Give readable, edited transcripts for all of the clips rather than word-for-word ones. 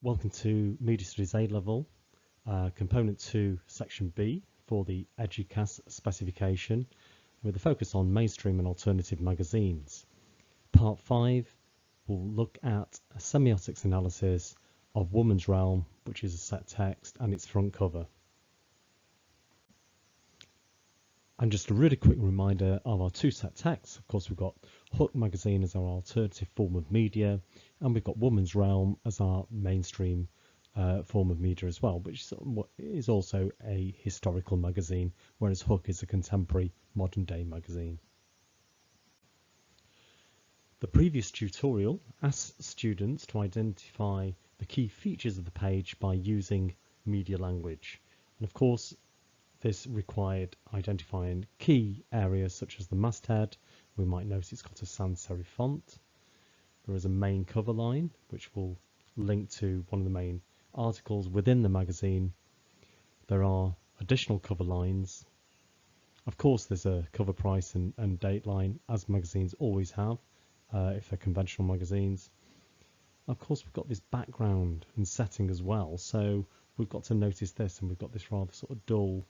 Welcome to Media Studies A-Level, Component 2, Section B for the Educas specification with a focus on mainstream and alternative magazines. Part 5 will look at a semiotics analysis of Woman's Realm, which is a set text and its front cover. And just a really quick reminder of our two set texts. Of course, we've got Hook magazine as our alternative form of media, and we've got Woman's Realm as our mainstream form of media as well, which is also a historical magazine, whereas Hook is a contemporary modern day magazine. The previous tutorial asked students to identify the key features of the page by using media language. And of course, this required identifying key areas such as the masthead. We might notice it's got a sans serif font. There is a main cover line, which will link to one of the main articles within the magazine. There are additional cover lines. Of course, there's a cover price and date line, as magazines always have, if they're conventional magazines. Of course, we've got this background and setting as well. So we've got to notice this, and we've got this rather sort of dull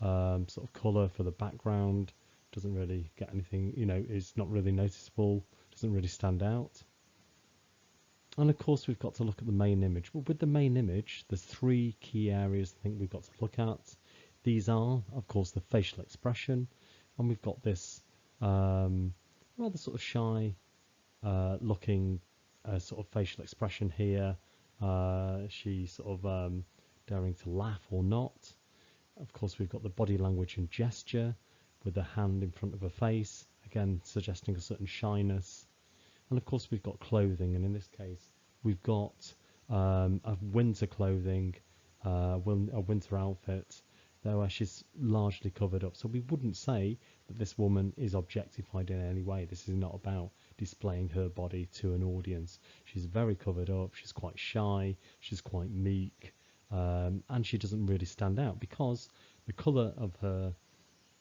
sort of colour for the background. Doesn't really get anything, it's not really noticeable, doesn't really stand out. And of course, we've got to look at the main image. Well, with the main image, there's three key areas I think we've got to look at. These are, of course, the facial expression, and we've got this rather sort of shy looking sort of facial expression here. She's sort of daring to laugh or not. Of course, we've got the body language and gesture with the hand in front of her face, again suggesting a certain shyness. And of course, we've got clothing, and in this case, we've got a winter clothing, a winter outfit, though she's largely covered up. So we wouldn't say that this woman is objectified in any way. This is not about displaying her body to an audience. She's very covered up, she's quite shy, she's quite meek. And she doesn't really stand out because the colour of her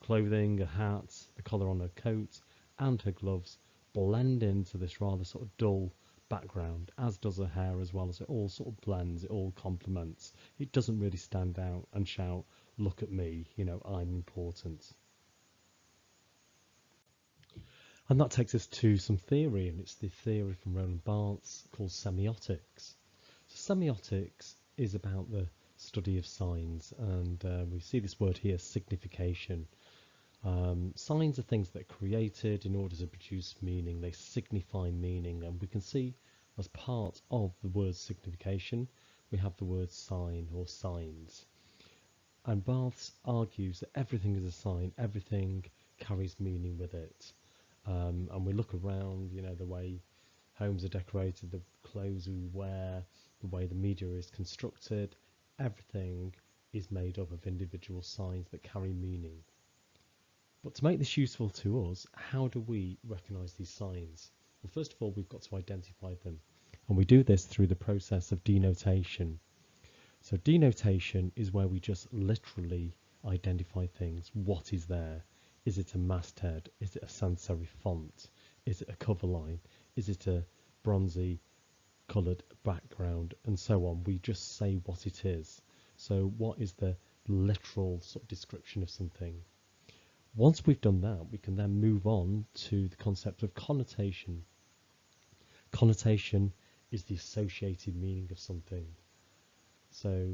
clothing, her hat, the collar on her coat and her gloves blend into this rather sort of dull background, as does her hair as well. As it all sort of blends, it all complements. It doesn't really stand out and shout, look at me, I'm important. And that takes us to some theory, and it's the theory from Roland Barthes called semiotics. So semiotics is about the study of signs, and we see this word here, signification. Signs are things that are created in order to produce meaning. They signify meaning, and we can see as part of the word signification we have the word sign or signs. And Barthes argues that everything is a sign, everything carries meaning with it. And we look around, the way homes are decorated, the clothes we wear, the way the media is constructed, everything is made up of individual signs that carry meaning. But to make this useful to us, how do we recognise these signs? Well, first of all, we've got to identify them. And we do this through the process of denotation. So denotation is where we just literally identify things. What is there? Is it a masthead? Is it a sans serif font? Is it a cover line? Is it a bronzy coloured background, and so on? We just say what it is. So what is the literal sort of description of something? Once we've done that, we can then move on to the concept of connotation. Connotation is the associated meaning of something. So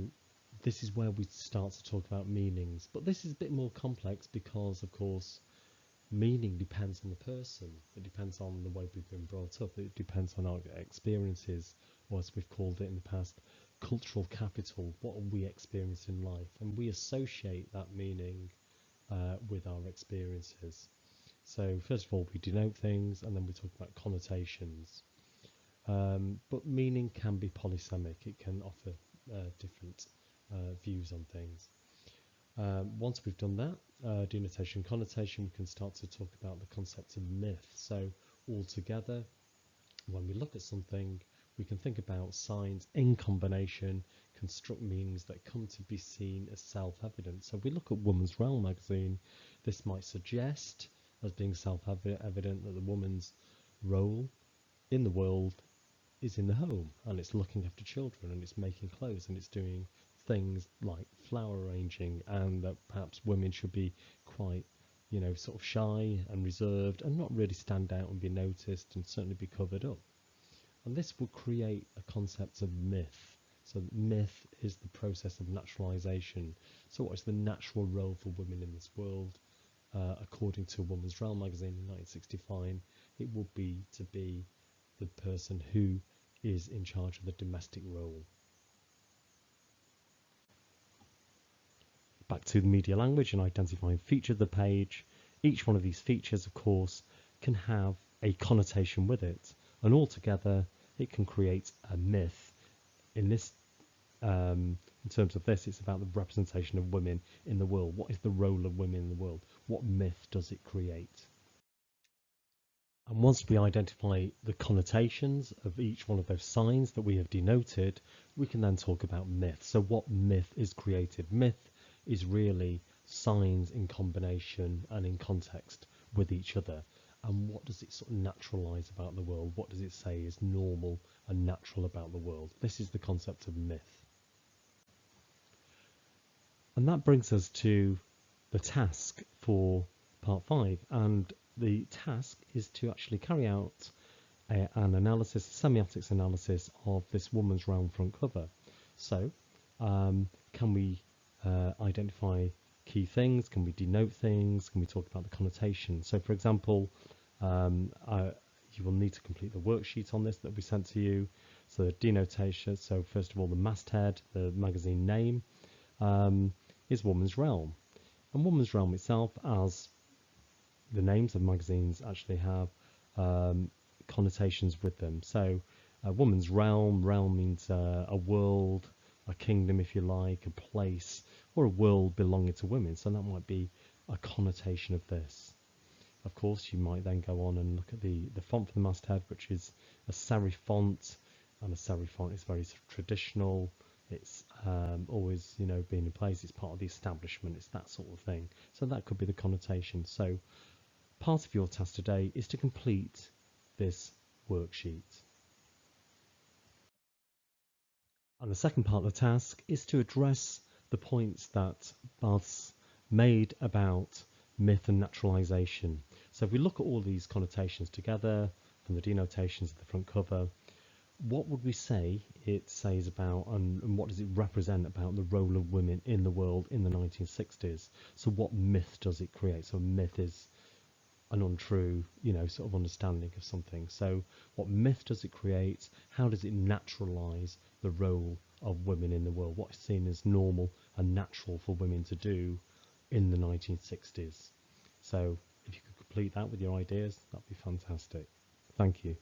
this is where we start to talk about meanings, but this is a bit more complex because, of course, meaning depends on the person. It depends on the way we've been brought up. It depends on our experiences, or as we've called it in the past, cultural capital. What we experience in life, and we associate that meaning with our experiences. So first of all, we denote things, and then we talk about connotations. But meaning can be polysemic. It can offer different views on things. Once we've done that, denotation, connotation, we can start to talk about the concept of myth. So altogether, when we look at something, we can think about signs in combination, construct meanings that come to be seen as self-evident. So if we look at Woman's Realm magazine, this might suggest as being self-evident that the woman's role in the world is in the home, and it's looking after children, and it's making clothes, and it's doing things like flower arranging, and that perhaps women should be quite, sort of shy and reserved and not really stand out and be noticed and certainly be covered up. And this will create a concept of myth. So myth is the process of naturalization. So what is the natural role for women in this world? According to Woman's Realm magazine in 1965, it will be to be the person who is in charge of the domestic role. Back to the media language and identifying features of the page. Each one of these features, of course, can have a connotation with it, and altogether it can create a myth. In terms of this, it's about the representation of women in the world. What is the role of women in the world? What myth does it create? And once we identify the connotations of each one of those signs that we have denoted, we can then talk about myth. So what myth is created? Myth is really signs in combination and in context with each other. And what does it sort of naturalize about the world? What does it say is normal and natural about the world? This is the concept of myth. And that brings us to the task for part 5. And the task is to actually carry out an analysis, a semiotics analysis of this Woman's Realm front cover. So can we identify key things? Can we denote things? Can we talk about the connotation? So for example, you will need to complete the worksheet on this that we sent to you. So the denotation, so first of all the masthead, the magazine name, is Woman's Realm. And Woman's Realm itself, as the names of magazines actually have connotations with them. So Woman's Realm means a world, a kingdom if you like, a place, or a world belonging to women. So that might be a connotation of this. Of course, you might then go on and look at the font for the masthead, which is a serif font, and a serif font is very traditional. It's always, been in place. It's part of the establishment. It's that sort of thing. So that could be the connotation. So part of your task today is to complete this worksheet. And the second part of the task is to address the points that Bath's made about myth and naturalization. So if we look at all these connotations together from the denotations of the front cover, what would we say it says about and what does it represent about the role of women in the world in the 1960s? So what myth does it create? So myth is an untrue, sort of understanding of something. So what myth does it create? How does it naturalize the role of women in the world? What is seen as normal and natural for women to do in the 1960s? So if you could complete that with your ideas, that'd be fantastic. Thank you.